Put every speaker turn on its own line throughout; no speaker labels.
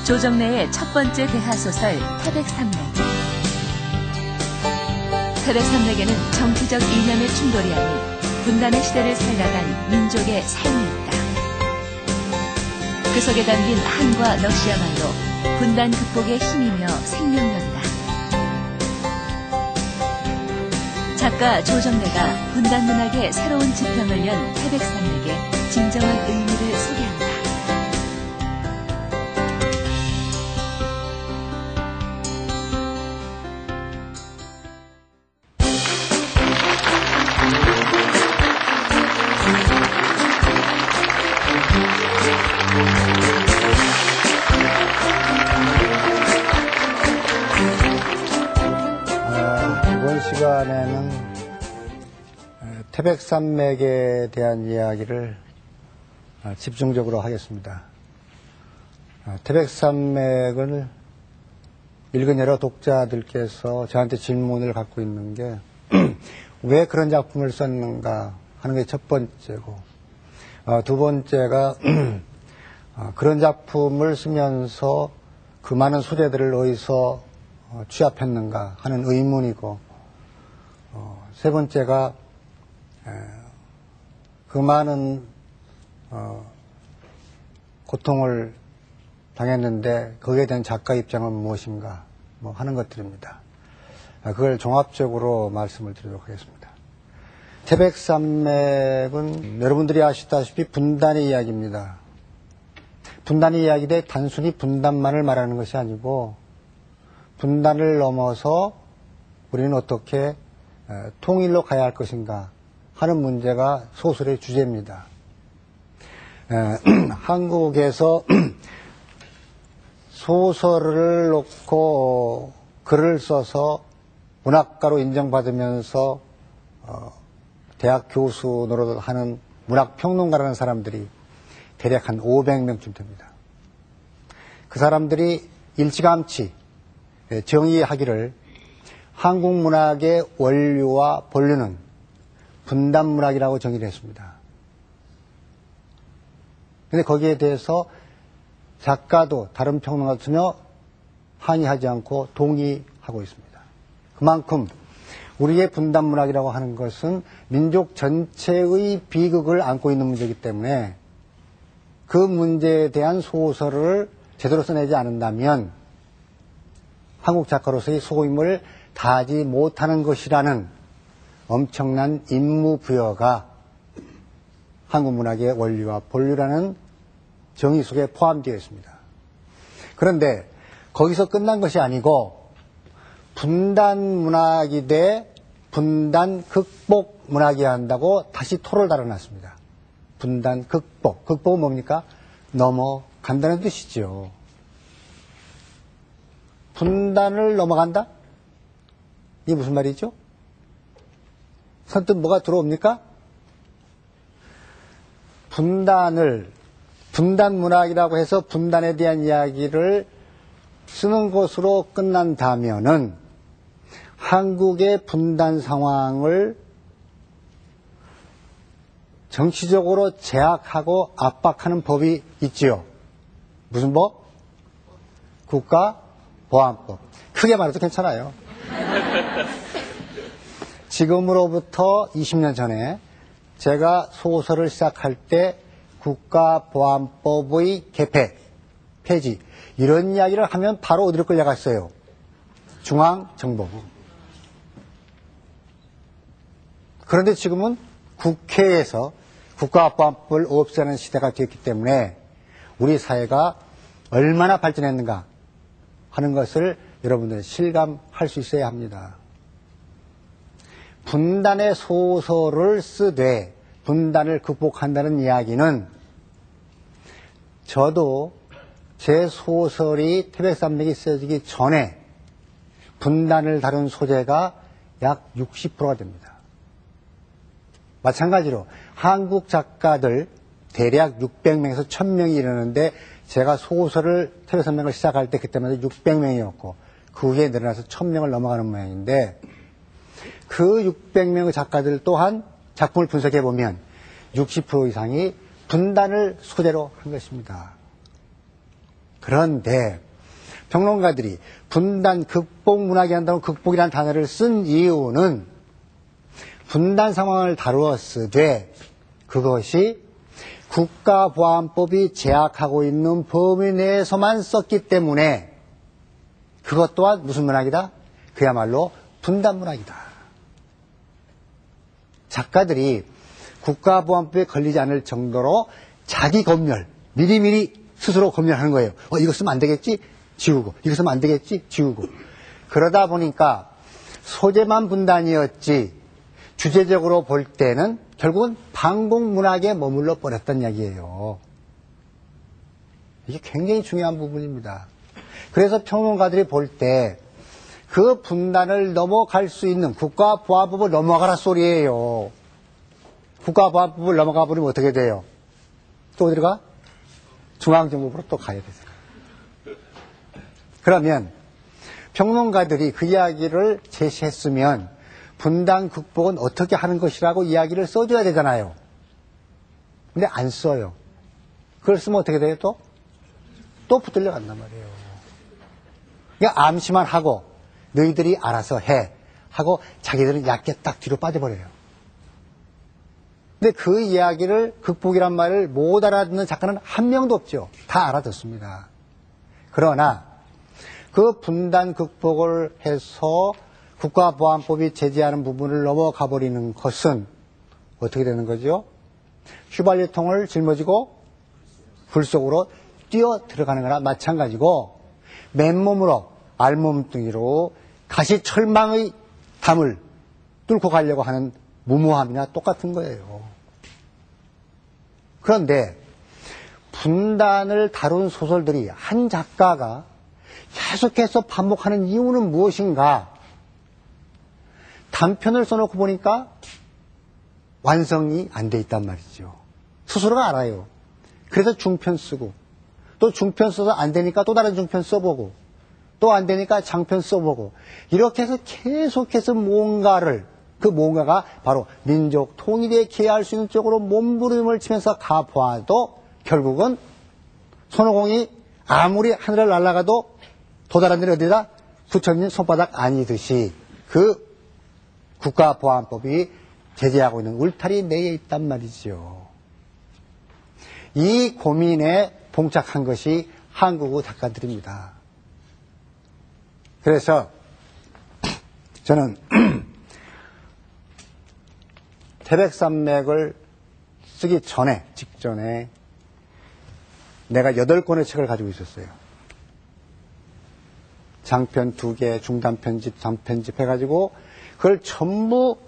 조정래의 첫 번째 대하소설 태백산맥. 태백산맥에는 정치적 이념의 충돌이 아닌 분단의 시대를 살아간 민족의 삶이 있다. 그 속에 담긴 한과 넋이야말로 분단 극복의 힘이며 생명력이다. 작가 조정래가 분단 문학의 새로운 지평을 연 태백산맥의 진정한 의미를 소개한다.
이번 시간에는 태백산맥에 대한 이야기를 집중적으로 하겠습니다. 태백산맥을 읽은 여러 독자들께서 저한테 질문을 갖고 있는 게 왜 그런 작품을 썼는가 하는 게 첫 번째고, 두 번째가 그런 작품을 쓰면서 그 많은 소재들을 어디서 취합했는가 하는 의문이고, 세 번째가 그 많은 고통을 당했는데 거기에 대한 작가 입장은 무엇인가 하는 것들입니다. 그걸 종합적으로 말씀을 드리도록 하겠습니다. 태백산맥은 여러분들이 아시다시피 분단의 이야기입니다. 분단의 이야기인데 단순히 분단만을 말하는 것이 아니고 분단을 넘어서 우리는 어떻게 통일로 가야 할 것인가 하는 문제가 소설의 주제입니다. 한국에서 소설을 놓고 글을 써서 문학가로 인정받으면서 대학 교수 노릇을 하는 문학평론가라는 사람들이 대략 한 500명쯤 됩니다. 그 사람들이 일찌감치 정의하기를 한국 문학의 원류와 본류는 분단문학이라고 정의를 했습니다. 그런데 거기에 대해서 작가도 다른 평론가도 전혀 항의하지 않고 동의하고 있습니다. 그만큼 우리의 분단문학이라고 하는 것은 민족 전체의 비극을 안고 있는 문제이기 때문에 그 문제에 대한 소설을 제대로 써내지 않는다면 한국 작가로서의 소임을 다하지 못하는 것이라는 엄청난 임무 부여가 한국 문학의 원류와 본류라는 정의 속에 포함되어 있습니다. 그런데 거기서 끝난 것이 아니고 분단 문학이 돼 분단 극복 문학이어야 한다고 다시 토를 달아놨습니다. 분단 극복. 극복은 뭡니까? 넘어간다는 뜻이죠. 분단을 넘어간다? 이게 무슨 말이죠? 선뜻 뭐가 들어옵니까? 분단 문학이라고 해서 분단에 대한 이야기를 쓰는 것으로 끝난다면은 한국의 분단 상황을 정치적으로 제약하고 압박하는 법이 있지요. 무슨 법? 국가보안법. 크게 말해도 괜찮아요. 지금으로부터 20년 전에 제가 소설을 시작할 때 국가보안법의 개폐, 폐지 이런 이야기를 하면 바로 어디로 끌려갔어요? 중앙정보부. 그런데 지금은 국회에서 국가보안법을 없애는 시대가 되었기 때문에 우리 사회가 얼마나 발전했는가 하는 것을 여러분들은 실감할 수 있어야 합니다. 분단의 소설을 쓰되 분단을 극복한다는 이야기는 저도 제 소설이 태백산맥이 쓰여지기 전에 분단을 다룬 소재가 약 60%가 됩니다. 마찬가지로 한국 작가들 대략 600명에서 1000명이 이르는데 제가 소설을 태백산맥을 시작할 때 그때마다 600명이었고 그 후에 늘어나서 1000명을 넘어가는 모양인데 그 600명의 작가들 또한 작품을 분석해보면 60% 이상이 분단을 소재로 한 것입니다. 그런데 평론가들이 분단 극복 문학이 한다고 극복이라는 단어를 쓴 이유는 분단 상황을 다루었으되 그것이 국가보안법이 제약하고 있는 범위 내에서만 썼기 때문에 그것 또한 무슨 문학이다? 그야말로 분단 문학이다. 작가들이 국가보안법에 걸리지 않을 정도로 자기 검열, 미리미리 스스로 검열하는 거예요. 이거 쓰면 안 되겠지? 지우고. 이거 쓰면 안 되겠지? 지우고. 그러다 보니까 소재만 분단이었지 주제적으로 볼 때는 결국은 반공문학에 머물러 버렸단 이야기예요. 이게 굉장히 중요한 부분입니다. 그래서 평론가들이 볼 때 그 분단을 넘어갈 수 있는 국가보안법을 넘어가라 소리예요. 국가보안법을 넘어가 버리면 어떻게 돼요? 또 어디로 가? 중앙정부로 또 가야 되죠. 그러면 평론가들이 그 이야기를 제시했으면 분단 극복은 어떻게 하는 것이라고 이야기를 써줘야 되잖아요. 근데 안 써요. 그걸 쓰면 어떻게 돼요 또? 또 붙들려 간단 말이에요. 그냥 암시만 하고 너희들이 알아서 해 하고 자기들은 얕게 딱 뒤로 빠져버려요. 근데 그 이야기를 극복이란 말을 못 알아듣는 작가는 한 명도 없죠. 다 알아듣습니다. 그러나 그 분단 극복을 해서 국가보안법이 제재하는 부분을 넘어가 버리는 것은 어떻게 되는 거죠? 휘발유통을 짊어지고 불 속으로 뛰어 들어가는 거나 마찬가지고 맨몸으로 알몸뚱이로 가시철망의 담을 뚫고 가려고 하는 무모함이나 똑같은 거예요. 그런데 분단을 다룬 소설들이 한 작가가 계속해서 반복하는 이유는 무엇인가? 단편을 써놓고 보니까 완성이 안 돼 있단 말이죠. 스스로가 알아요. 그래서 중편 쓰고 또 중편 써서 안 되니까 또 다른 중편 써보고 또 안 되니까 장편 써보고 이렇게 해서 계속해서 뭔가를 그 뭔가가 바로 민족 통일에 기여할 수 있는 쪽으로 몸부림을 치면서 가보아도 결국은 손오공이 아무리 하늘을 날아가도 도달한 데는 어디다? 부처님 손바닥 아니듯이 그 국가보안법이 제재하고 있는 울타리 내에 있단 말이죠. 이 고민에 봉착한 것이 한국어 작가들입니다. 그래서 저는 태백산맥을 쓰기 직전에 내가 8권의 책을 가지고 있었어요. 장편 2개, 중단편집, 단편집 해가지고 그걸 전부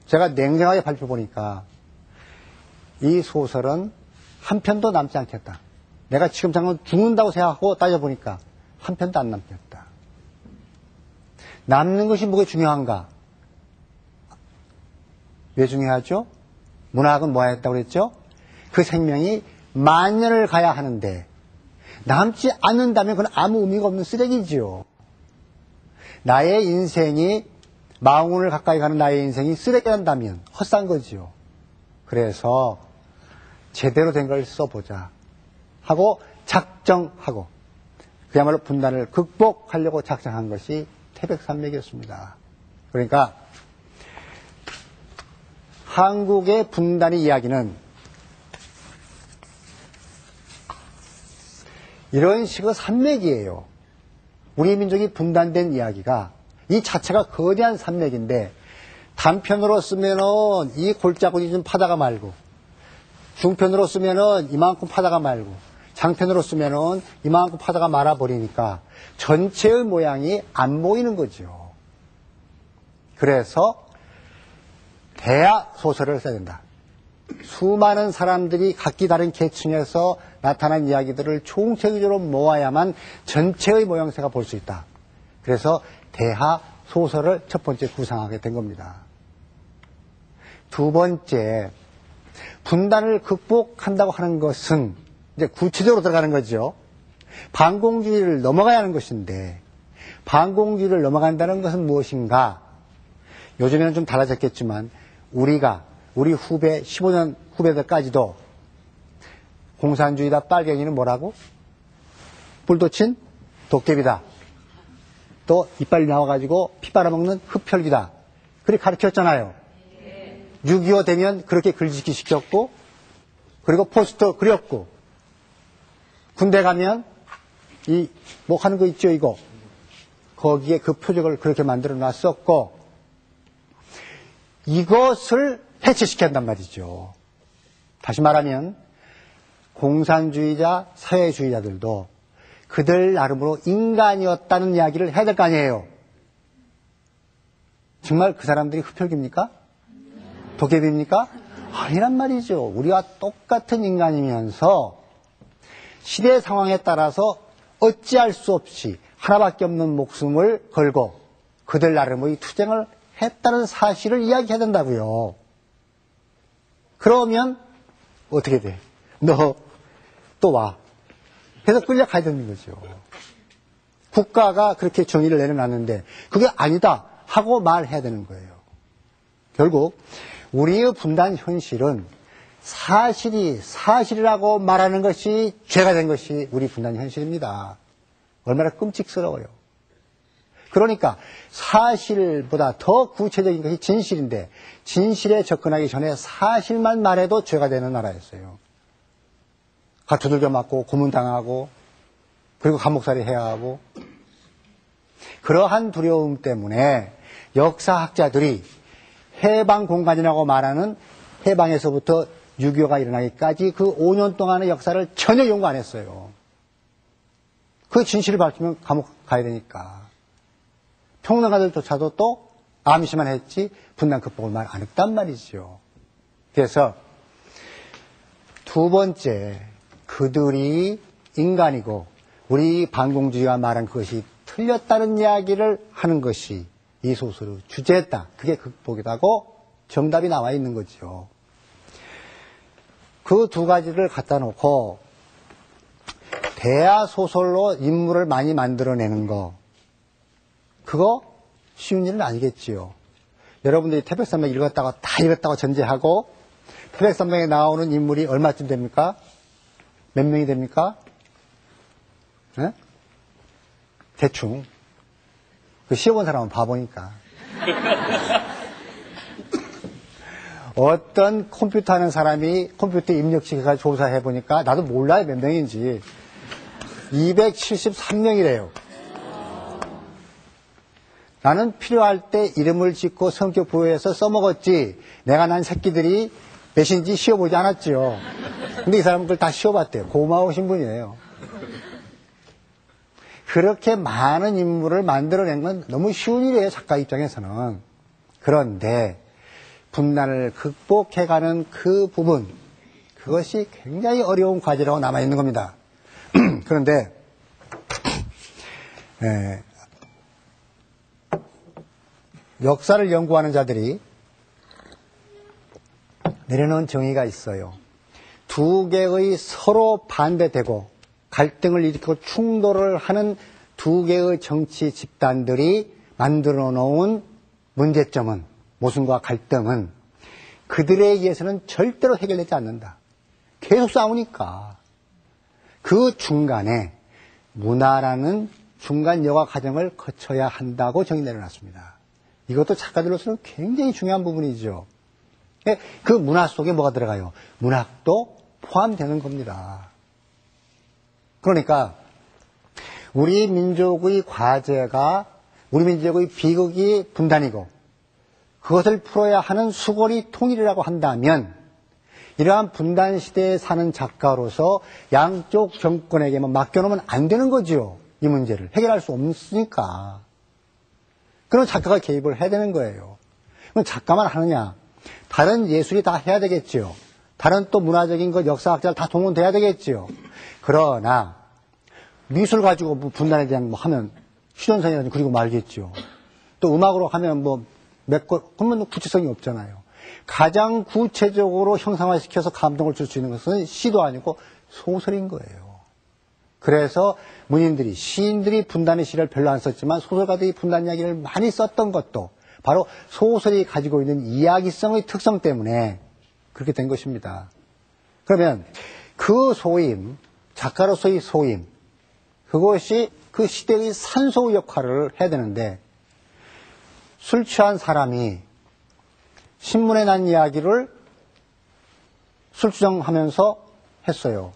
제가 냉정하게 발표해보니까 이 소설은 한 편도 남지 않겠다. 내가 지금 잠깐 죽는다고 생각하고 따져보니까 한 편도 안 남겠다. 남는 것이 뭐가 중요한가? 왜 중요하죠? 문학은 뭐 했다고 그랬죠? 그 생명이 만년을 가야 하는데 남지 않는다면 그건 아무 의미가 없는 쓰레기지요. 나의 인생이 망운을 가까이 가는 나의 인생이 쓰레기란다면 헛산 거지요. 그래서 제대로 된 걸 써보자 하고 작정하고 그야말로 분단을 극복하려고 작정한 것이 태백산맥이었습니다. 그러니까 한국의 분단의 이야기는 이런 식의 산맥이에요. 우리 민족이 분단된 이야기가 이 자체가 거대한 산맥인데 단편으로 쓰면은 이 골짜기 좀 파다가 말고 중편으로 쓰면은 이만큼 파다가 말고 장편으로 쓰면은 이만큼 파다가 말아버리니까 전체의 모양이 안 보이는 거죠. 그래서 대하 소설을 써야 된다. 수많은 사람들이 각기 다른 계층에서 나타난 이야기들을 총체적으로 모아야만 전체의 모양새가 볼 수 있다. 그래서 대하 소설을 첫 번째 구상하게 된 겁니다. 두 번째, 분단을 극복한다고 하는 것은 이제 구체적으로 들어가는 거죠. 반공주의를 넘어가야 하는 것인데 반공주의를 넘어간다는 것은 무엇인가? 요즘에는 좀 달라졌겠지만 우리 후배 15년 후배들까지도 공산주의다 빨갱이는 뭐라고? 숯불도 친 도깨비다. 또 이빨이 나와가지고 피 빨아먹는 흡혈귀다. 그렇게 가르쳤잖아요. 6.25 되면 그렇게 글짓기 시켰고, 그리고 포스터 그렸고, 군대 가면 뭐 하는 거 있죠, 이거. 거기에 그 표적을 그렇게 만들어 놨었고, 이것을 해체시켰단 말이죠. 다시 말하면, 공산주의자, 사회주의자들도 그들 나름으로 인간이었다는 이야기를 해야 될 거 아니에요. 정말 그 사람들이 흡혈귀입니까? 도깨비입니까? 아니란 말이죠. 우리와 똑같은 인간이면서 시대 상황에 따라서 어찌할 수 없이 하나밖에 없는 목숨을 걸고 그들 나름의 투쟁을 했다는 사실을 이야기해야 된다고요. 그러면 어떻게 돼? 너 또 와. 그래서 끌려가야 되는 거죠. 국가가 그렇게 정의를 내려놨는데 그게 아니다 하고 말해야 되는 거예요. 결국 우리의 분단 현실은 사실이 사실이라고 말하는 것이 죄가 된 것이 우리 분단 현실입니다. 얼마나 끔찍스러워요. 그러니까 사실보다 더 구체적인 것이 진실인데 진실에 접근하기 전에 사실만 말해도 죄가 되는 나라였어요. 두들겨 맞고 고문당하고 그리고 감옥살이 해야 하고 그러한 두려움 때문에 역사학자들이 해방 공간이라고 말하는 해방에서부터 6.25가 일어나기까지 그 5년 동안의 역사를 전혀 연구 안 했어요. 그 진실을 밝히면 감옥 가야 되니까. 평론가들조차도 또 암시만 했지 분단 극복을 말 안 했단 말이죠. 그래서 두 번째, 그들이 인간이고 우리 반공주의가 말한 그것이 틀렸다는 이야기를 하는 것이 이 소설의 주제다. 그게 극복이라고 정답이 나와 있는 거죠. 그 두 가지를 갖다 놓고 대하 소설로 인물을 많이 만들어내는 거, 그거 쉬운 일은 아니겠지요. 여러분들이 태백산맥 읽었다고 다 읽었다고 전제하고 태백산맥에 나오는 인물이 얼마쯤 됩니까? 몇 명이 됩니까? 네? 대충. 그 시험본 사람은 바보니까. 어떤 컴퓨터 하는 사람이 컴퓨터 입력시켜서 조사해보니까 나도 몰라요, 몇 명인지. 273명이래요. 나는 필요할 때 이름을 짓고 성격 부여해서 써먹었지 내가 난 새끼들이 몇인지 씌워보지 않았죠. 근데 이 사람들 다 씌워봤대요. 고마우신 분이에요. 그렇게 많은 인물을 만들어낸 건 너무 쉬운 일이에요, 작가 입장에서는. 그런데 분단을 극복해가는 그 부분, 그것이 굉장히 어려운 과제라고 남아있는 겁니다. 그런데 역사를 연구하는 자들이 내려놓은 정의가 있어요. 두 개의 서로 반대되고 갈등을 일으키고 충돌을 하는 두 개의 정치 집단들이 만들어 놓은 문제점은, 모순과 갈등은 그들에 의해서는 절대로 해결되지 않는다. 계속 싸우니까. 그 중간에 문화라는 중간 여과 과정을 거쳐야 한다고 정의 내려놨습니다. 이것도 작가들로서는 굉장히 중요한 부분이죠. 그 문화 속에 뭐가 들어가요? 문학도 포함되는 겁니다. 그러니까 우리 민족의 과제가, 우리 민족의 비극이 분단이고 그것을 풀어야 하는 수고리 통일이라고 한다면 이러한 분단 시대에 사는 작가로서 양쪽 정권에게만 맡겨놓으면 안 되는 거죠. 이 문제를 해결할 수 없으니까. 그럼 작가가 개입을 해야 되는 거예요. 그럼 작가만 하느냐? 다른 예술이 다 해야 되겠죠. 다른 또 문화적인 것, 역사학자를 다 동원돼야 되겠죠. 그러나 미술 가지고 뭐 분단에 대한 뭐 하면 휴전선이라든지 그리고 말겠죠. 또 음악으로 하면 뭐 몇 것, 그러면 구체성이 없잖아요. 가장 구체적으로 형상화시켜서 감동을 줄 수 있는 것은 시도 아니고 소설인 거예요. 그래서 문인들이, 시인들이 분단의 시를 별로 안 썼지만 소설가들이 분단 이야기를 많이 썼던 것도 바로 소설이 가지고 있는 이야기성의 특성 때문에 그렇게 된 것입니다. 그러면 그 소임, 작가로서의 소임, 그것이 그 시대의 산소 역할을 해야 되는데, 술 취한 사람이 신문에 난 이야기를 술주정하면서 했어요.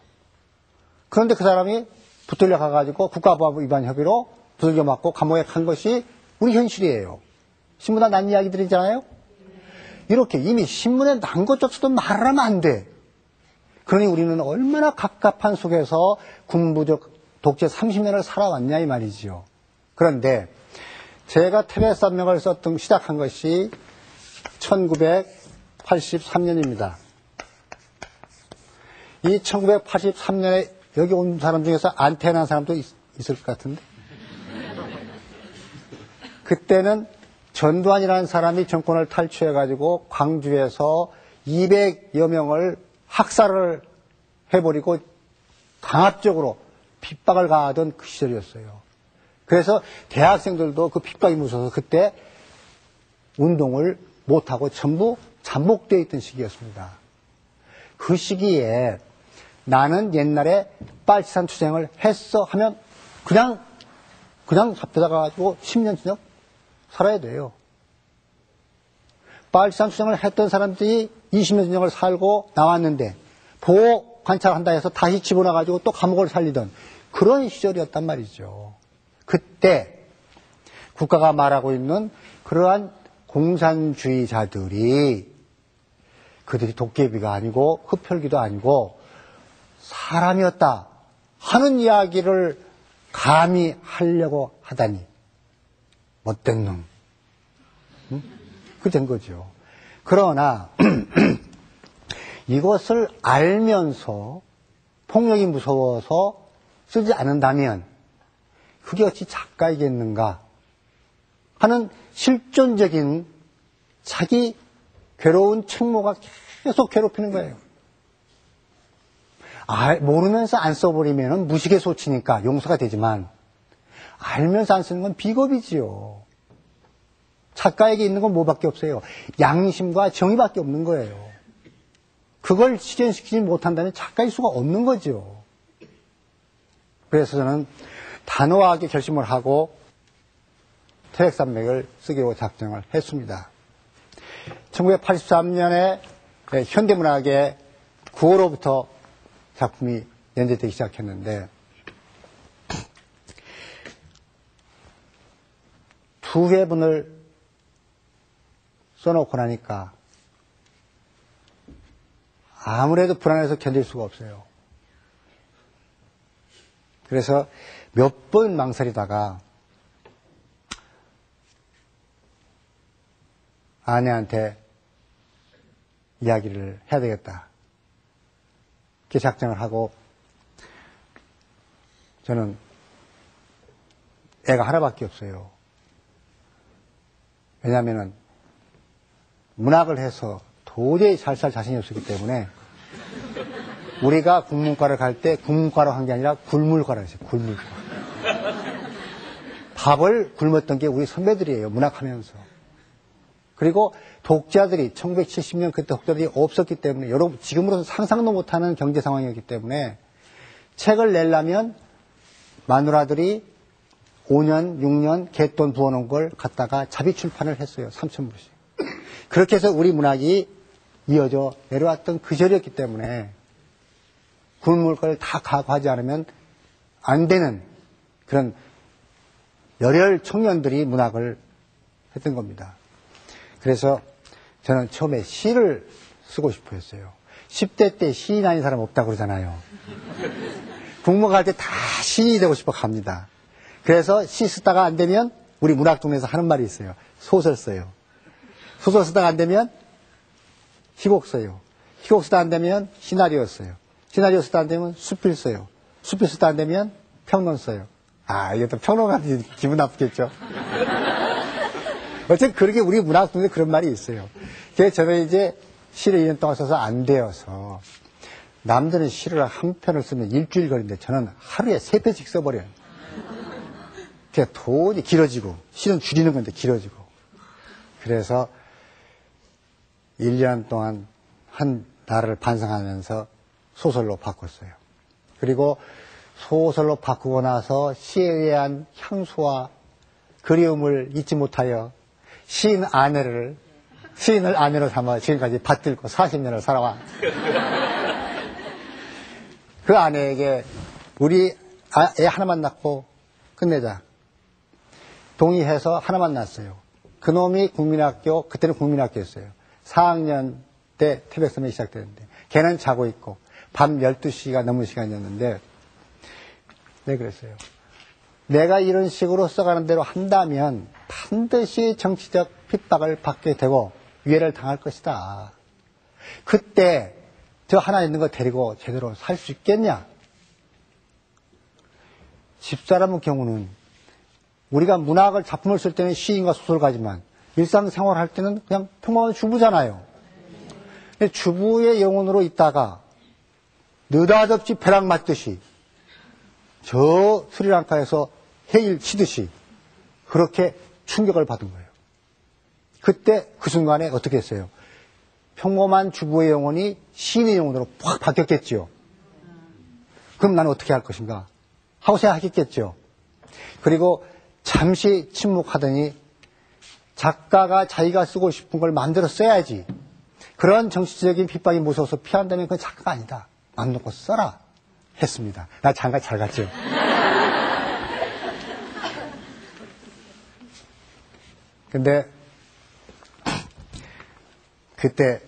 그런데 그 사람이 붙들려 가가지고 국가보안법 위반 혐의로 두들겨 맞고 감옥에 간 것이 우리 현실이에요. 신문에 난 이야기들이잖아요. 이렇게 이미 신문에 난 것조차도 말을 하면 안 돼. 그러니 우리는 얼마나 갑갑한 속에서 군부적 독재 30년을 살아왔냐 이 말이지요. 그런데 제가 태백산맥을 시작한 것이 1983년입니다. 이 1983년에 여기 온 사람 중에서 안 태어난 사람도 있을 것 같은데. 그때는 전두환이라는 사람이 정권을 탈취해가지고 광주에서 200여 명을 학살을 해버리고 강압적으로 핍박을 가하던 그 시절이었어요. 그래서 대학생들도 그 핍박이 무서워서 그때 운동을 못하고 전부 잠복되어 있던 시기였습니다. 그 시기에 나는 옛날에 빨치산 투쟁을 했어 하면 그냥 잡혀다 가지고 10년 전역 살아야 돼요. 빨치산 투쟁을 했던 사람들이 20년 전역을 살고 나왔는데 보호 관찰한다 해서 다시 집어넣어가지고 또 감옥을 살리던 그런 시절이었단 말이죠. 그때 국가가 말하고 있는 그러한 공산주의자들이 그들이 도깨비가 아니고 흡혈귀도 아니고 사람이었다 하는 이야기를 감히 하려고 하다니 못된 놈. 응? 그 된 거죠. 그러나 이것을 알면서 폭력이 무서워서 쓰지 않는다면 그게 어찌 작가이겠는가 하는 실존적인 자기 괴로운 책모가 계속 괴롭히는 거예요. 모르면서 안 써버리면 무식의소치니까 용서가 되지만 알면서 안 쓰는 건 비겁이지요. 작가에게 있는 건 뭐밖에 없어요. 양심과 정의밖에 없는 거예요. 그걸 실현시키지 못한다면 작가일 수가 없는 거죠. 그래서 저는 단호하게 결심을 하고 태백산맥을 쓰기로 작정을 했습니다. 1983년에 현대문학의 9호로부터 작품이 연재되기 시작했는데 두 회분을 써놓고 나니까 아무래도 불안해서 견딜 수가 없어요. 그래서 몇 번 망설이다가 아내한테 이야기를 해야 되겠다. 이렇게 작정을 하고 저는 애가 하나밖에 없어요. 왜냐하면 문학을 해서 도저히 잘 살 자신이 없었기 때문에 우리가 국문과를 갈 때 국문과로 한 게 아니라 굴물과로 했어요. 굴물과. 밥을 굶었던 게 우리 선배들이에요. 문학하면서. 그리고 독자들이 1970년 그때 독자들이 없었기 때문에 여러분 지금으로는 상상도 못하는 경제 상황이었기 때문에 책을 내려면 마누라들이 5년, 6년 갯돈 부어놓은 걸 갖다가 자비 출판을 했어요. 3,000부씩. 그렇게 해서 우리 문학이 이어져 내려왔던 그 절이었기 때문에 굶을 걸 다 각오하지 않으면 안 되는 그런 열혈 청년들이 문학을 했던 겁니다. 그래서 저는 처음에 시를 쓰고 싶어 했어요. 10대 때 시인 아닌 사람 없다고 그러잖아요. 국문 갈 때 다 시인이 되고 싶어 갑니다. 그래서 시 쓰다가 안 되면 우리 문학동네에서 하는 말이 있어요. 소설 써요. 소설 쓰다가 안 되면 희곡 써요. 희곡 쓰다 안 되면 시나리오 써요. 시나리오 쓰다 안 되면 수필 써요. 수필 쓰다 안 되면 평론 써요. 이게 또 평론가한테 기분 나쁘겠죠. 어쨌든 그렇게 우리 문학동네에 그런 말이 있어요. 그래서 저는 이제 시를 2년 동안 써서 안 되어서 남들은 시를 한 편을 쓰면 일주일 걸리는데 저는 하루에 3편씩 써버려요. 그냥 도저히 길어지고 시는 줄이는 건데 길어지고 그래서 1년 동안 한 나라를 반성하면서 소설로 바꿨어요. 그리고 소설로 바꾸고 나서 시에 대한 향수와 그리움을 잊지 못하여 시인을 아내로 삼아 지금까지 받들고 40년을 살아와. 그 아내에게 우리 애 하나만 낳고 끝내자. 동의해서 하나만 낳았어요. 그놈이 국민학교, 그때는 국민학교였어요. 4학년 때 태백섬이 시작되는데 걔는 자고 있고 밤 12시가 넘은 시간이었는데 네, 그랬어요. 내가 이런 식으로 써가는 대로 한다면 반드시 정치적 핍박을 받게 되고 위해를 당할 것이다. 그때 저 하나 있는 거 데리고 제대로 살 수 있겠냐? 집사람의 경우는 우리가 문학을 작품을 쓸 때는 시인과 소설가지만 일상생활 할 때는 그냥 평범한 주부잖아요. 주부의 영혼으로 있다가 느닷없이 벼락 맞듯이 저 스리랑카에서 해일 치듯이 그렇게 충격을 받은 거예요. 그때 그 순간에 어떻게 했어요? 평범한 주부의 영혼이 시인의 영혼으로 확 바뀌었겠죠. 그럼 나는 어떻게 할 것인가 하고 생각했겠죠. 그리고 잠시 침묵하더니 작가가 자기가 쓰고 싶은 걸 만들어 써야지. 그런 정치적인 핍박이 무서워서 피한다면 그건 작가가 아니다. 맘 놓고 써라 했습니다. 나 장가 잘 갔죠. 근데 그때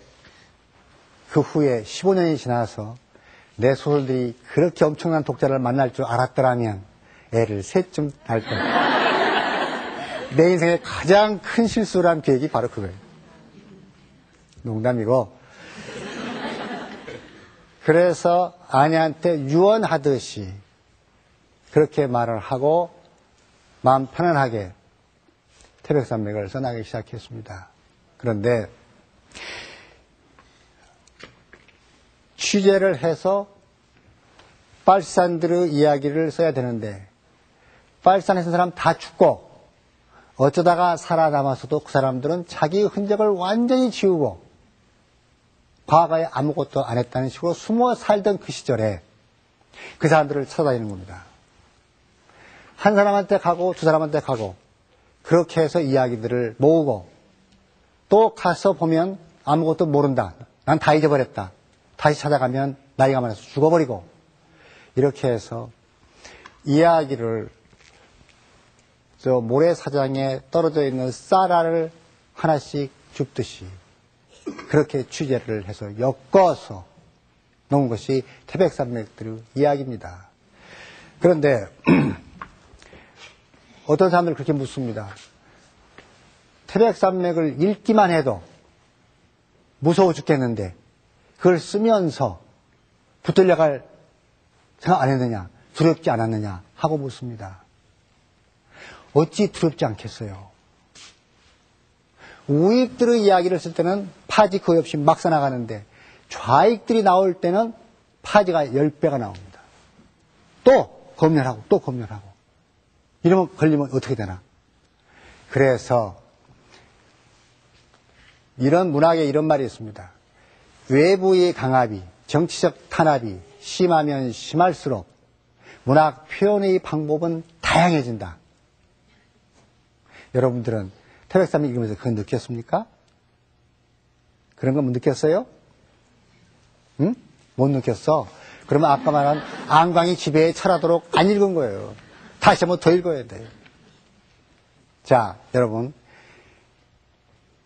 그 후에 15년이 지나서 내 소설들이 그렇게 엄청난 독자를 만날 줄 알았더라면 애를 셋쯤 낳을 거예요. 내 인생의 가장 큰 실수를 한 계획이 바로 그거예요. 농담이고. 그래서 아내한테 유언하듯이 그렇게 말을 하고 마음 편안하게 태백산맥을 써나가기 시작했습니다. 그런데 취재를 해서 빨산들의 이야기를 써야 되는데 빨산에 산 사람 다 죽고 어쩌다가 살아남았어도 그 사람들은 자기의 흔적을 완전히 지우고 과거에 아무것도 안 했다는 식으로 숨어 살던 그 시절에 그 사람들을 찾아다니는 겁니다. 한 사람한테 가고 두 사람한테 가고 그렇게 해서 이야기들을 모으고 또 가서 보면 아무것도 모른다. 난 다 잊어버렸다. 다시 찾아가면 나이가 많아서 죽어버리고 이렇게 해서 이야기를 저 모래사장에 떨어져 있는 쌀알을 하나씩 줍듯이 그렇게 취재를 해서 엮어서 놓은 것이 태백산맥들의 이야기입니다. 그런데 어떤 사람들은 그렇게 묻습니다. 태백산맥을 읽기만 해도 무서워 죽겠는데 그걸 쓰면서 붙들려갈 생각 안 했느냐, 두렵지 않았느냐 하고 묻습니다. 어찌 두렵지 않겠어요? 우익들의 이야기를 쓸 때는 파지 거의 없이 막 써나가는데 좌익들이 나올 때는 파지가 10배가 나옵니다. 또 검열하고 또 검열하고 이러면 걸리면 어떻게 되나? 그래서 이런 문학에 이런 말이 있습니다. 외부의 강압이, 정치적 탄압이 심하면 심할수록 문학 표현의 방법은 다양해진다. 여러분들은 태백산맥 읽으면서 그건 느꼈습니까? 그런 건 못 느꼈어요? 응? 못 느꼈어? 그러면 아까 말한 안광이 지배에 철하도록 안 읽은 거예요. 다시 한번 더 읽어야 돼요. 자, 여러분.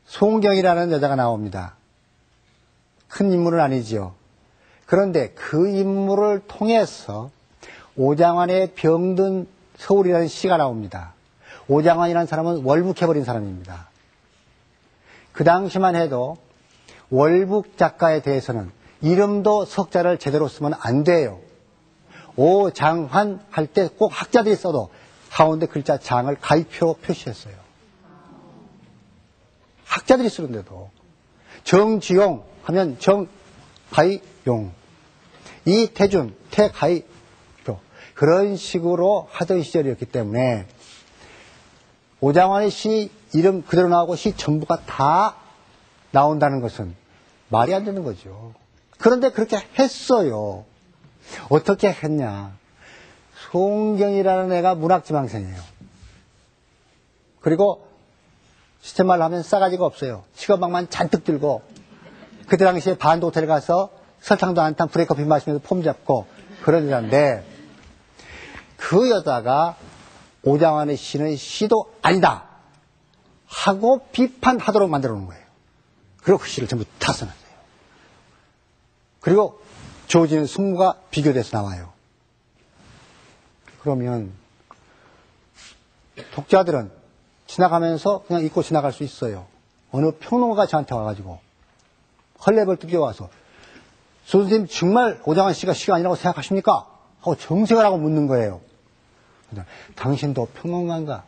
송경이라는 여자가 나옵니다. 큰 인물은 아니지요. 그런데 그 인물을 통해서 오장환의 병든 서울이라는 시가 나옵니다. 오장환이라는 사람은 월북해버린 사람입니다. 그 당시만 해도 월북 작가에 대해서는 이름도 석자를 제대로 쓰면 안 돼요. 오장환 할 때 꼭 학자들이 써도 가운데 글자 장을 가위표로 표시했어요. 학자들이 쓰는데도 정지용 하면 정가위용, 이태준 태가위표 그런 식으로 하던 시절이었기 때문에 오장환의 시 이름 그대로 나오고 시 전부가 다 나온다는 것은 말이 안 되는 거죠. 그런데 그렇게 했어요. 어떻게 했냐? 송경이라는 애가 문학지망생이에요. 그리고 시쳇말로 하면 싸가지가 없어요. 치거방만 잔뜩 들고 그때 당시에 반도 호텔 가서 설탕도 안 탄 브레이커피 마시면서 폼 잡고 그런 여자인데 그 여자가 오장환의 시는 시도 아니다 하고 비판하도록 만들어 놓은 거예요. 그리고 그 시를 전부 다 써놨어요. 그리고 주어지는 승무가 비교돼서 나와요. 그러면 독자들은 지나가면서 그냥 읽고 지나갈 수 있어요. 어느 평론가가 저한테 와가지고 헐레벌떡 뛰어와서 선생님 정말 오장환 씨가 시가 아니라고 생각하십니까? 하고 정색을 하고 묻는 거예요. 당신도 평론가인가?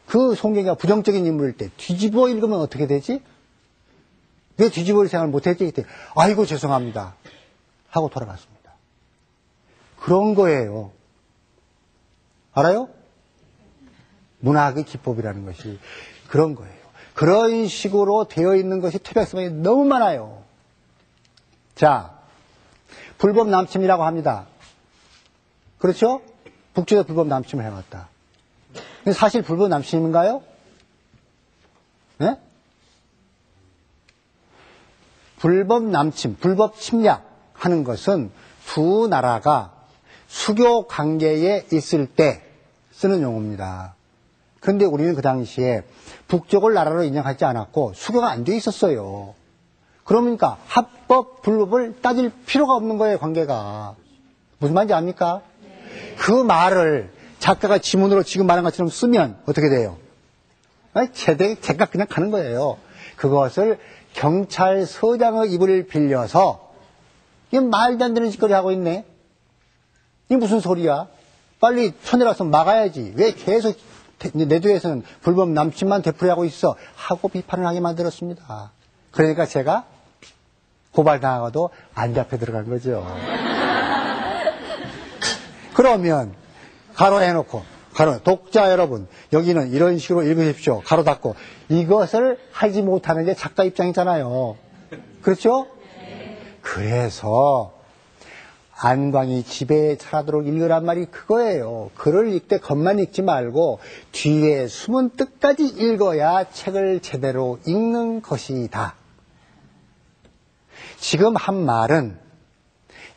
그 송경이가 부정적인 인물일 때 뒤집어 읽으면 어떻게 되지? 왜 뒤집어 읽을 생각을 못했지? 그때 아이고 죄송합니다 하고 돌아갔습니다. 그런 거예요. 알아요? 문학의 기법이라는 것이 그런 거예요. 그런 식으로 되어 있는 것이 태백서방에 너무 많아요. 자, 불법 남침이라고 합니다. 그렇죠? 북쪽에서 불법 남침을 해왔다. 근데 사실 불법 남침인가요? 네? 불법 남침, 불법 침략 하는 것은 두 나라가 수교 관계에 있을 때 쓰는 용어입니다. 그런데 우리는 그 당시에 북쪽을 나라로 인정하지 않았고 수교가 안 돼 있었어요. 그러니까 합법, 불법을 따질 필요가 없는 거예요, 관계가. 무슨 말인지 압니까? 그 말을 작가가 지문으로 지금 말한 것처럼 쓰면 어떻게 돼요? 제가 그냥 가는 거예요. 그것을 경찰서장의 입을 빌려서 이게 말도 안 되는 짓거리 하고 있네. 이게 무슨 소리야? 빨리 쳐내라서 막아야지. 왜 계속 내두에서는 불법 남침만 되풀이하고 있어? 하고 비판을 하게 만들었습니다. 그러니까 제가 고발당하고도 안 잡혀 들어간 거죠. 그러면 가로 해놓고 독자 여러분 여기는 이런 식으로 읽으십시오. 가로 닫고 이것을 하지 못하는 게 작가 입장이잖아요. 그렇죠? 그래서 안광이 집에 차도록 읽으란 말이 그거예요. 글을 읽되 겉만 읽지 말고 뒤에 숨은 뜻까지 읽어야 책을 제대로 읽는 것이다. 지금 한 말은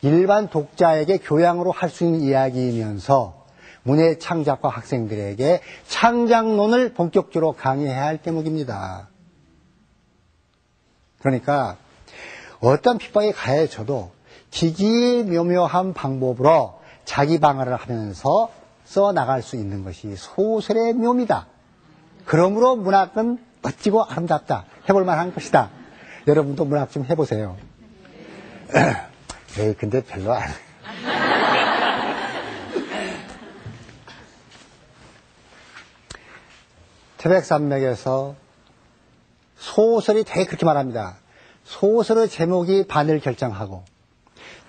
일반 독자에게 교양으로 할 수 있는 이야기이면서 문예 창작과 학생들에게 창작론을 본격적으로 강의해야 할 대목입니다. 그러니까 어떤 핍박이 가해져도 기기묘묘한 방법으로 자기 방어를 하면서 써나갈 수 있는 것이 소설의 묘미다. 그러므로 문학은 멋지고 아름답다. 해볼 만한 것이다. 여러분도 문학 좀 해보세요. 에이, 근데 별로 안. 태백산맥에서 소설이 되게 그렇게 말합니다. 소설의 제목이 반을 결정하고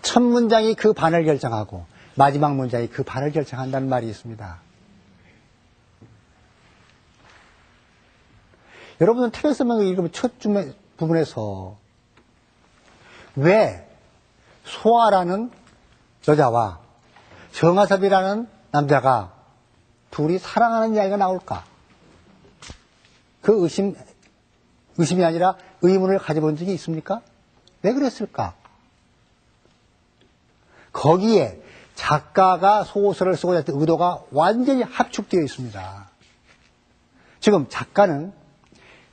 첫 문장이 그 반을 결정하고 마지막 문장이 그 반을 결정한다는 말이 있습니다. 여러분은 태백산맥을 읽으면 첫 부분에서 왜 소아라는 여자와 정하섭이라는 남자가 둘이 사랑하는 이야기가 나올까? 그 의심이 아니라 의문을 가져본 적이 있습니까? 왜 그랬을까? 거기에 작가가 소설을 쓰고자 했던 의도가 완전히 합축되어 있습니다. 지금 작가는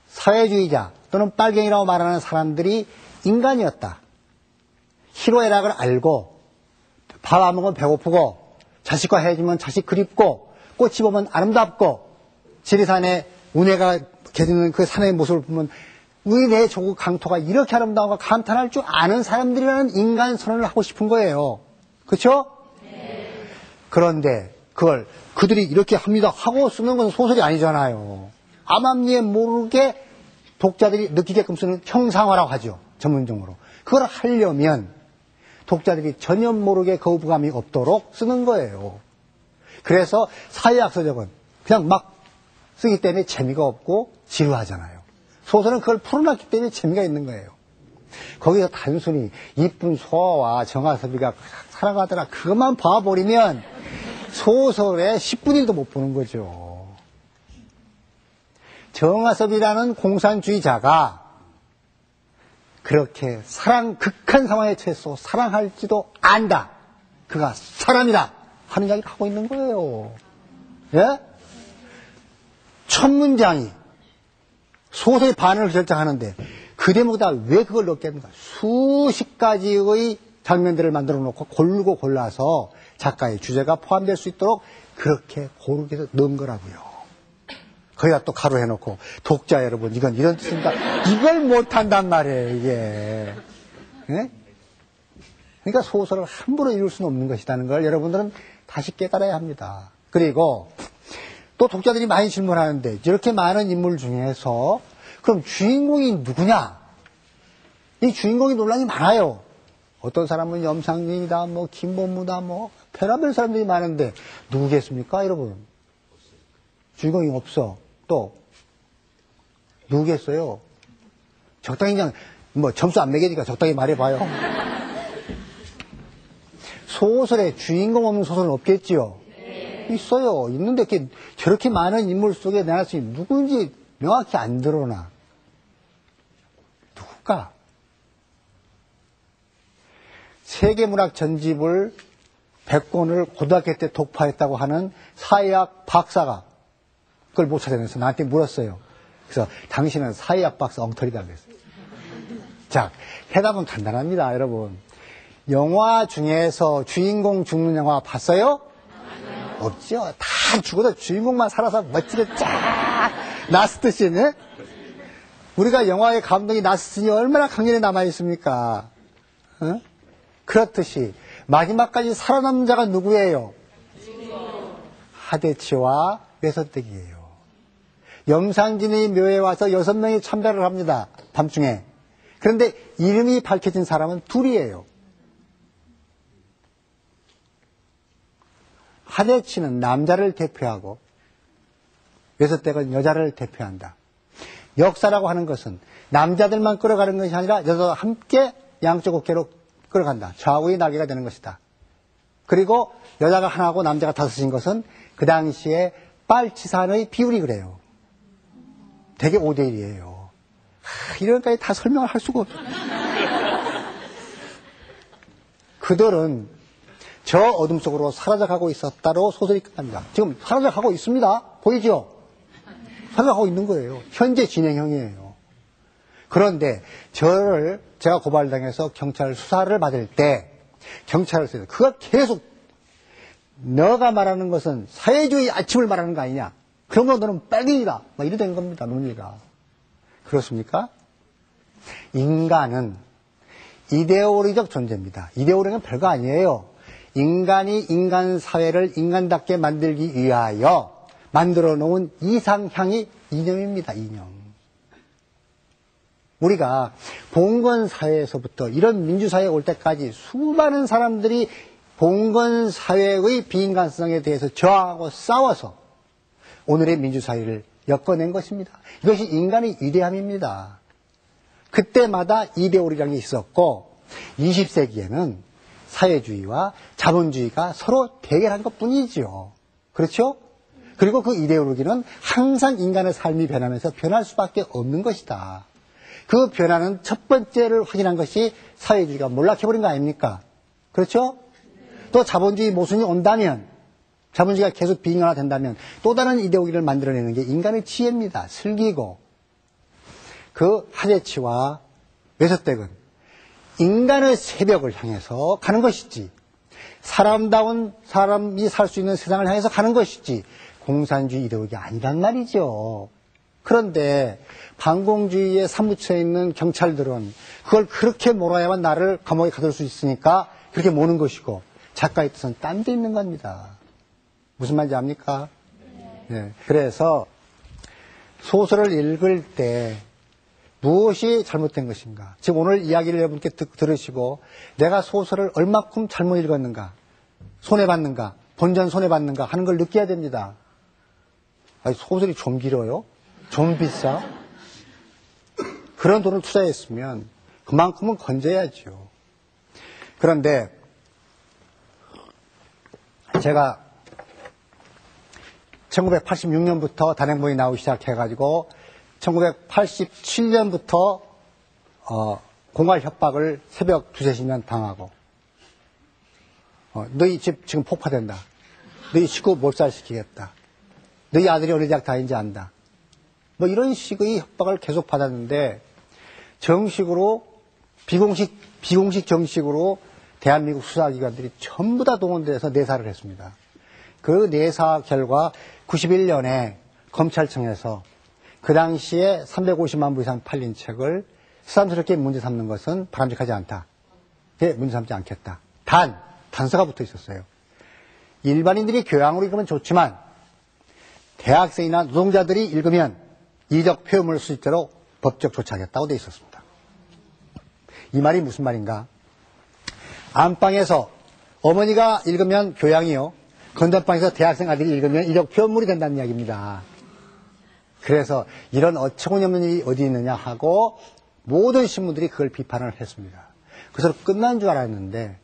사회주의자 또는 빨갱이라고 말하는 사람들이 인간이었다. 희로애락을 알고 밥 안 먹으면 배고프고 자식과 헤어지면 자식 그립고 꽃이 보면 아름답고 지리산에 운해가 개는 그 산의 모습을 보면 왜 내 조국 강토가 이렇게 아름다운가 감탄할 줄 아는 사람들이라는 인간 선언을 하고 싶은 거예요. 그렇죠? 네. 그런데 그걸 그들이 이렇게 합니다 하고 쓰는 건 소설이 아니잖아요. 암암리에 모르게 독자들이 느끼게끔 쓰는 형상화라고 하죠. 전문적으로. 그걸 하려면 독자들이 전혀 모르게 거부감이 없도록 쓰는 거예요. 그래서 사회학 서적은 그냥 막 쓰기 때문에 재미가 없고 지루하잖아요. 소설은 그걸 풀어놨기 때문에 재미가 있는 거예요. 거기서 단순히 이쁜 소아와 정아섭이가 살아가더라 그것만 봐버리면 소설에 10분의 1도 못 보는 거죠. 정아섭이라는 공산주의자가 그렇게 극한 상황에 처해서 사랑할지도 안다. 그가 사람이다. 하는 이야기를 하고 있는 거예요. 예? 첫 문장이 소설의 반을 결정하는데 그 대목에다 왜 그걸 넣겠는가? 수십 가지의 장면들을 만들어 놓고 고르고 골라서 작가의 주제가 포함될 수 있도록 그렇게 고르게 해서 넣은 거라고요. 거기다 또 가로해 놓고 독자 여러분 이건 이런 뜻입니다. 이걸 못한단 말이에요 이게. 예? 그러니까 소설을 함부로 읽을 수는 없는 것이라는 걸 여러분들은 다시 깨달아야 합니다. 그리고 또 독자들이 많이 질문하는데 이렇게 많은 인물 중에서 그럼 주인공이 누구냐? 이 주인공이 논란이 많아요. 어떤 사람은 염상민이다, 뭐 김범무다, 뭐 별의별 사람들이 많은데 누구겠습니까, 여러분? 주인공이 없어. 또 누구겠어요? 적당히 그냥 뭐 점수 안 매기니까 적당히 말해봐요. 소설에 주인공 없는 소설은 없겠지요? 있어요. 있는데 저렇게 많은 인물 속에 내 나중에 누구인지 명확히 안 드러나. 누굴까? 세계문학 전집을 100권을 고등학교 때 독파했다고 하는 사회학 박사가 그걸 못 찾아내서 나한테 물었어요. 그래서 당신은 사회학 박사 엉터리다 그랬어요. 자, 해답은 간단합니다, 여러분. 영화 중에서 주인공 죽는 영화 봤어요? 없죠. 다 죽어도 주인공만 살아서 멋지게 쫙 나스트 씬. 우리가 영화의 감동이 나스트 씬이 얼마나 강렬히 남아있습니까? 어? 그렇듯이 마지막까지 살아남는 자가 누구예요? 하대치와 외서댁이에요. 염상진의 묘에 와서 6명이 참배를 합니다. 밤중에. 그런데 이름이 밝혀진 사람은 둘이에요. 하대치는 남자를 대표하고 외서댁은 여자를 대표한다. 역사라고 하는 것은 남자들만 끌어가는 것이 아니라 여자도 함께 양쪽 어깨로 끌어간다. 좌우의 날개가 되는 것이다. 그리고 여자가 하나고 남자가 다섯인 것은 그 당시에 빨치산의 비율이 그래요. 되게 5대1이에요. 이런 것까지 다 설명을 할 수가 없어요. 그들은 저 어둠 속으로 사라져가고 있었다로 소설이 끝납니다. 지금 사라져가고 있습니다. 보이죠? 사라져가고 있는 거예요. 현재 진행형이에요. 그런데 제가 고발당해서 경찰 수사를 받을 때 경찰에서 그가 계속 너가 말하는 것은 사회주의 아침을 말하는 거 아니냐. 그런 거 너는 빨갱이다. 막 이래 된 겁니다. 논리가. 그렇습니까? 인간은 이데올로기적 존재입니다. 이데올로기는 별거 아니에요. 인간이 인간 사회를 인간답게 만들기 위하여 만들어 놓은 이상향이 이념입니다. 이념. 우리가 봉건 사회에서부터 이런 민주사회에 올 때까지 수많은 사람들이 봉건 사회의 비인간성에 대해서 저항하고 싸워서 오늘의 민주사회를 엮어낸 것입니다. 이것이 인간의 위대함입니다. 그때마다 이데올이라는 게 있었고 20세기에는 사회주의와 자본주의가 서로 대결한 것뿐이지요. 그렇죠? 그리고 그 이데올로기는 항상 인간의 삶이 변하면서 변할 수밖에 없는 것이다. 그 변화는 첫 번째를 확인한 것이 사회주의가 몰락해버린 거 아닙니까? 그렇죠? 또 자본주의 모순이 온다면, 자본주의가 계속 비인간화된다면 또 다른 이데올로기를 만들어내는 게 인간의 지혜입니다. 슬기고. 그 하대치와 외서댁은 인간의 새벽을 향해서 가는 것이지, 사람다운 사람이 살 수 있는 세상을 향해서 가는 것이지 공산주의 이데올로기 아니란 말이죠. 그런데 반공주의에 사무쳐 있는 경찰들은 그걸 그렇게 몰아야만 나를 감옥에 가둘 수 있으니까 그렇게 모는 것이고, 작가의 뜻은 딴 데 있는 겁니다. 무슨 말인지 압니까? 네. 그래서 소설을 읽을 때 무엇이 잘못된 것인가? 지금 오늘 이야기를 여러분께 들으시고 내가 소설을 얼마큼 잘못 읽었는가, 손해봤는가, 본전 손해봤는가 하는 걸 느껴야 됩니다. 아니, 소설이 좀 길어요? 좀 비싸? 그런 돈을 투자했으면 그만큼은 건져야죠. 그런데 제가 1986년부터 단행본이 나오기 시작해가지고 1987년부터 공갈 협박을 새벽 2, 3시면 당하고 너희 집 지금 폭파된다. 너희 식구 몰살시키겠다. 너희 아들이 어느 대학 다니는지 안다. 뭐 이런 식의 협박을 계속 받았는데 정식으로 비공식 정식으로 대한민국 수사기관들이 전부 다 동원돼서 내사를 했습니다. 그 내사 결과 91년에 검찰청에서 그 당시에 350만 부 이상 팔린 책을 새삼스럽게 문제 삼는 것은 바람직하지 않다. 문제 삼지 않겠다. 단서가 붙어 있었어요. 일반인들이 교양으로 읽으면 좋지만 대학생이나 노동자들이 읽으면 이적 표현을 쓸 수 있도록 법적 조치하겠다고 되어 있었습니다. 이 말이 무슨 말인가? 안방에서 어머니가 읽으면 교양이요. 건전방에서 대학생 아들이 읽으면 이적 표현물이 된다는 이야기입니다. 그래서 이런 어처구니없는 일이 어디 있느냐 하고 모든 신문들이 그걸 비판을 했습니다. 그래서 끝난 줄 알았는데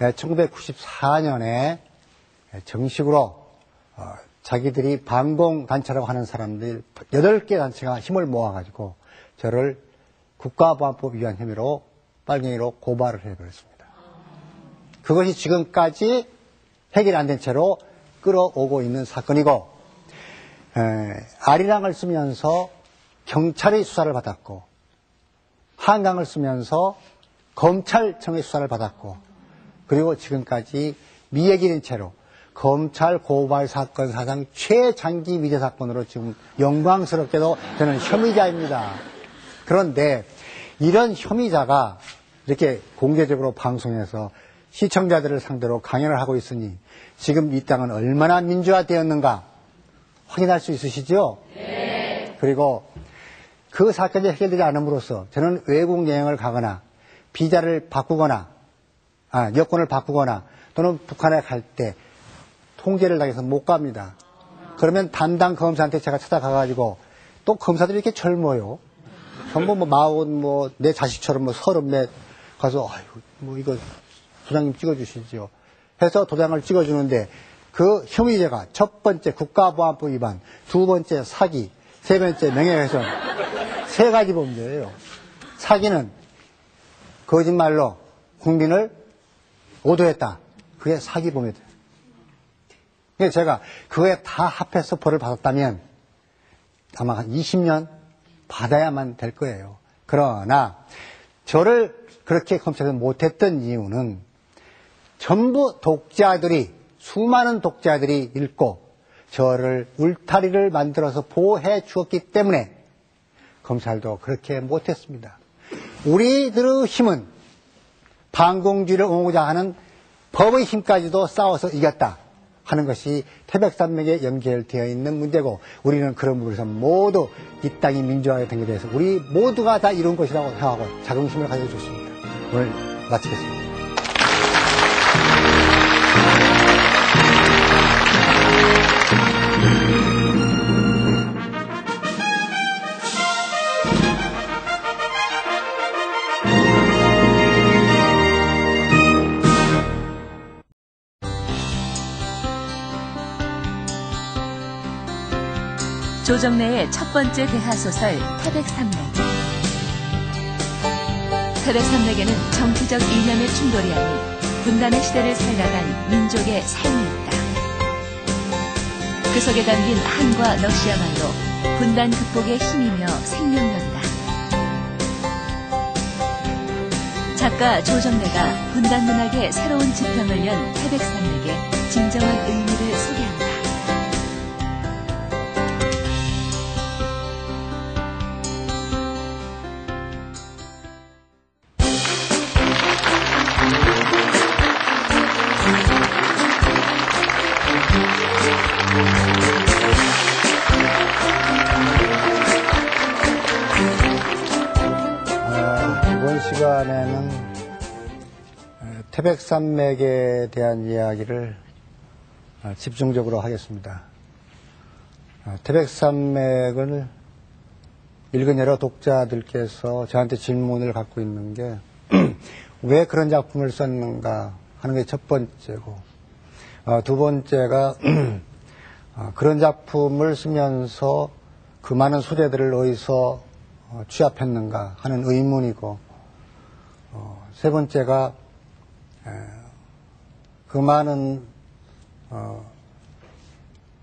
1994년에 정식으로 자기들이 반공단체라고 하는 사람들 8개 단체가 힘을 모아가지고 저를 국가보안법 위반 혐의로 빨갱이로 고발을 해버렸습니다. 그것이 지금까지 해결이 안 된 채로 끌어오고 있는 사건이고 아리랑을 쓰면서 경찰의 수사를 받았고 한강을 쓰면서 검찰청의 수사를 받았고 그리고 지금까지 미해결인 채로 검찰 고발 사건 사상 최장기 위조 사건으로 지금 영광스럽게도 저는 혐의자입니다. 그런데 이런 혐의자가 이렇게 공개적으로 방송에서 시청자들을 상대로 강연을 하고 있으니 지금 이 땅은 얼마나 민주화되었는가 확인할 수 있으시죠? 네. 그리고 그 사건이 해결되지 않음으로써 저는 외국 여행을 가거나 비자를 바꾸거나 여권을 바꾸거나 또는 북한에 갈 때 통제를 당해서 못 갑니다. 그러면 담당 검사한테 제가 찾아가가지고 또 검사들이 이렇게 젊어요. 전부 내 자식처럼 30몇 가서 이거 도장님 찍어주시죠. 해서 도장을 찍어주는데 그 혐의죄가 첫 번째 국가보안법 위반, 두 번째 사기, 세 번째 명예훼손 3가지 범죄예요. 사기는 거짓말로 국민을 오도했다. 그게 사기 범죄다. 그래서 제가 그거에 다 합해서 벌을 받았다면 아마 한 20년 받아야만 될 거예요. 그러나 저를 그렇게 검찰에서 못했던 이유는 전부 수많은 독자들이 읽고 저를 울타리를 만들어서 보호해 주었기 때문에 검찰도 그렇게 못했습니다. 우리들의 힘은 반공주의를 옹호자 하는 법의 힘까지도 싸워서 이겼다 하는 것이 태백산맥에 연결되어 있는 문제고 우리는 그런 부분에서 모두 이 땅이 민주화가 된 것에 대해서 우리 모두가 다 이룬 것이라고 생각하고 자긍심을 가져줬습니다. 오늘 마치겠습니다.
조정래의 첫 번째 대하소설 태백산맥. 태백산맥에는 정치적 이념의 충돌이 아닌 분단의 시대를 살아간 민족의 삶이 있다. 그 속에 담긴 한과 넋이야말로 분단 극복의 힘이며 생명력이다. 작가 조정래가 분단 문학의 새로운 지평을 연 태백산맥의 진정한 의미를 소개한다.
이번 시간에는 태백산맥에 대한 이야기를 집중적으로 하겠습니다. 태백산맥을 읽은 여러 독자들께서 저한테 질문을 갖고 있는 게 왜 그런 작품을 썼는가 하는 게 첫 번째고, 두 번째가 그런 작품을 쓰면서 그 많은 소재들을 어디서 취합했는가 하는 의문이고, 세 번째가 그 많은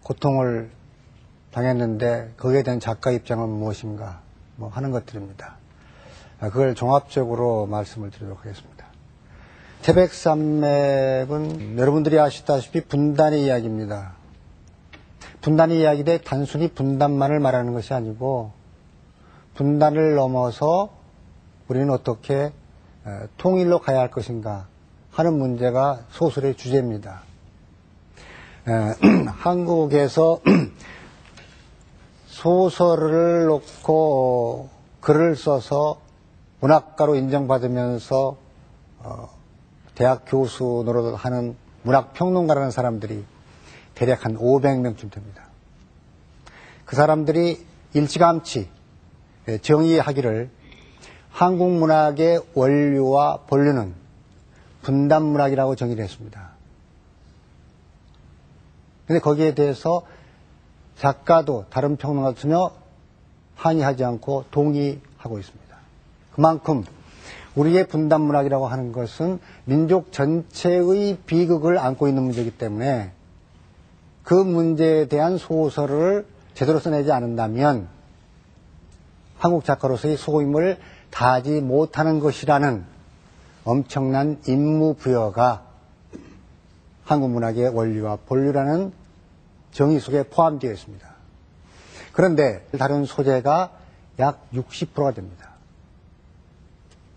고통을 당했는데 거기에 대한 작가 입장은 무엇인가 뭐 하는 것들입니다. 그걸 종합적으로 말씀을 드리도록 하겠습니다. 태백산맥은 여러분들이 아시다시피 분단의 이야기입니다. 분단의 이야기인데 단순히 분단만을 말하는 것이 아니고 분단을 넘어서 우리는 어떻게 통일로 가야 할 것인가 하는 문제가 소설의 주제입니다. 한국에서 소설을 놓고 글을 써서 문학가로 인정받으면서 대학 교수 노릇을 하는 문학평론가라는 사람들이 대략 한 500명쯤 됩니다. 그 사람들이 일찌감치 정의하기를 한국 문학의 원류와 본류는 분단문학이라고 정의를 했습니다. 그런데 거기에 대해서 작가도 다른 평론가도 전혀 항의하지 않고 동의하고 있습니다. 그만큼 우리의 분단문학이라고 하는 것은 민족 전체의 비극을 안고 있는 문제이기 때문에 그 문제에 대한 소설을 제대로 써내지 않는다면 한국 작가로서의 소임을 다하지 못하는 것이라는 엄청난 임무부여가 한국 문학의 원리와 본류라는 정의 속에 포함되어 있습니다. 그런데 다른 소재가 약 60%가 됩니다.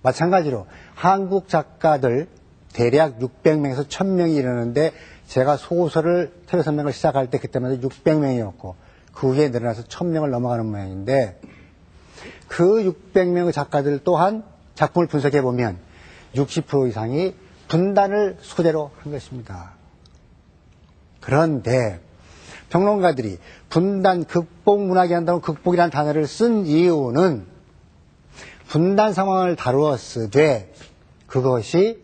마찬가지로 한국 작가들 대략 600명에서 1000명이 이르는데 제가 소설을 태백산맥을 시작할 때 그때마다 600명이었고 그 후에 늘어나서 1000명을 넘어가는 모양인데 그 600명의 작가들 또한 작품을 분석해 보면 60% 이상이 분단을 소재로 한 것입니다. 그런데 평론가들이 분단 극복 문학이 한다고 극복이라는 단어를 쓴 이유는 분단 상황을 다루었으되 그것이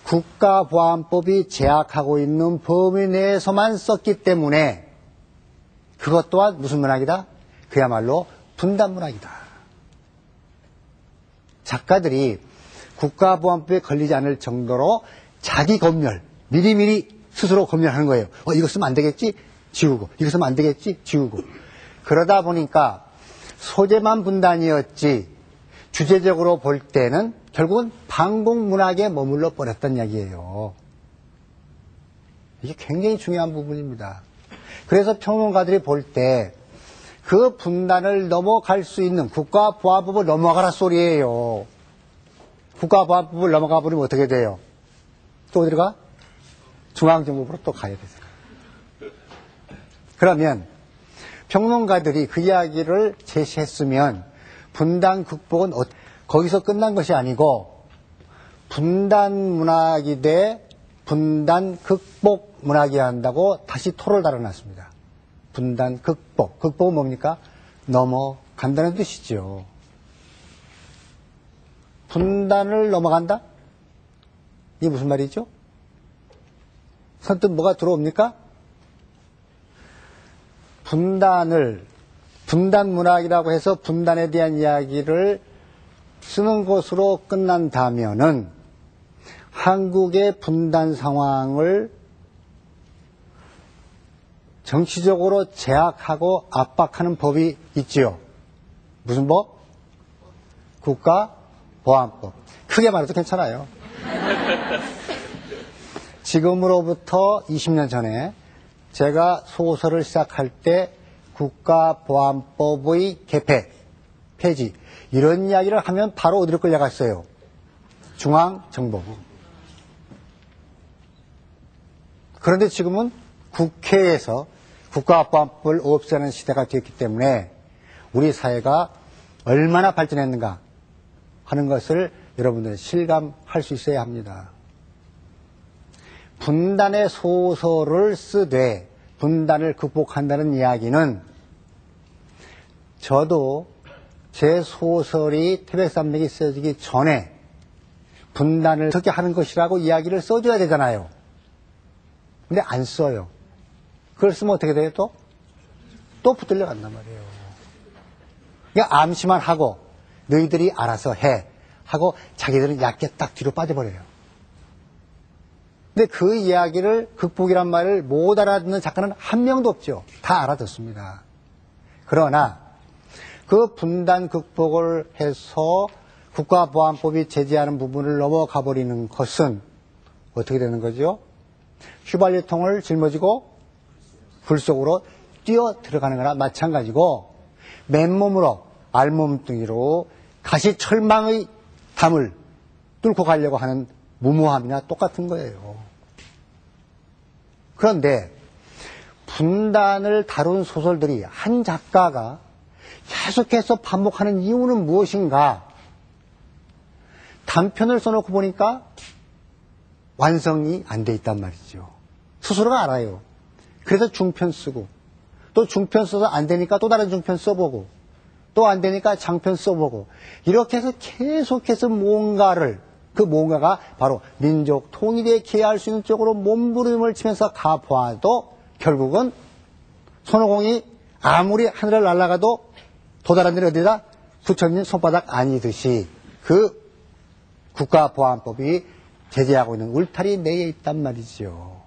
국가보안법이 제약하고 있는 범위 내에서만 썼기 때문에 그것 또한 무슨 문학이다? 그야말로 분단문학이다. 작가들이 국가보안법에 걸리지 않을 정도로 자기 검열, 미리미리 스스로 검열하는 거예요. 이거 쓰면 안 되겠지? 지우고. 이거 쓰면 안 되겠지? 지우고. 그러다 보니까 소재만 분단이었지 주제적으로 볼 때는 결국은 반공문학에 머물러 버렸단 이야기예요. 이게 굉장히 중요한 부분입니다. 그래서 평론가들이 볼 때 그 분단을 넘어갈 수 있는 국가보안법을 넘어가라 소리예요. 국가보안법을 넘어가 버리면 어떻게 돼요? 또 어디로 가? 중앙정부로 또 가야 되죠. 그러면 평론가들이 그 이야기를 제시했으면 분단 극복은 거기서 끝난 것이 아니고 분단 문학이 돼 분단 극복 문학이 한다고 다시 토를 달아놨습니다. 분단 극복. 극복은 뭡니까? 넘어간다는 뜻이죠. 분단을 넘어간다? 이게 무슨 말이죠? 선뜻 뭐가 들어옵니까? 분단 문학이라고 해서 분단에 대한 이야기를 쓰는 것으로 끝난다면은 한국의 분단 상황을 정치적으로 제약하고 압박하는 법이 있지요. 무슨 법? 국가보안법. 크게 말해도 괜찮아요. 지금으로부터 20년 전에 제가 소설을 시작할 때 국가보안법의 개폐, 폐지 이런 이야기를 하면 바로 어디로 끌려갔어요? 중앙정보부. 그런데 지금은 국회에서 국가보안법을 없애는 시대가 되었기 때문에 우리 사회가 얼마나 발전했는가 하는 것을 여러분들은 실감할 수 있어야 합니다. 분단의 소설을 쓰되 분단을 극복한다는 이야기는 저도 제 소설이 태백산맥이 쓰여지기 전에 분단을 어떻게 하는 것이라고 이야기를 써줘야 되잖아요. 근데 안 써요. 그걸 쓰면 어떻게 돼요 또? 또 붙들려 간단 말이에요. 그러니까 암시만 하고 너희들이 알아서 해 하고 자기들은 얕게 딱 뒤로 빠져버려요. 근데 그 이야기를 극복이란 말을 못 알아듣는 작가는 한 명도 없죠. 다 알아듣습니다. 그러나 그 분단 극복을 해서 국가보안법이 제재하는 부분을 넘어가 버리는 것은 어떻게 되는 거죠? 휘발유통을 짊어지고 불 속으로 뛰어 들어가는 거나 마찬가지고 맨몸으로 알몸뚱이로 가시철망의 담을 뚫고 가려고 하는 무모함이나 똑같은 거예요. 그런데 분단을 다룬 소설들이 한 작가가 계속해서 반복하는 이유는 무엇인가? 단편을 써놓고 보니까 완성이 안 돼 있단 말이죠. 스스로가 알아요. 그래서 중편 쓰고 또 중편 써서 안 되니까 또 다른 중편 써보고 또 안 되니까 장편 써보고 이렇게 해서 계속해서 뭔가를 그 뭔가가 바로 민족 통일에 기여할 수 있는 쪽으로 몸부림을 치면서 가보아도 결국은 손오공이 아무리 하늘을 날아가도 도달한 데는 어디다? 부처님 손바닥 아니듯이 그 국가보안법이 제재하고 있는 울타리 내에 있단 말이죠.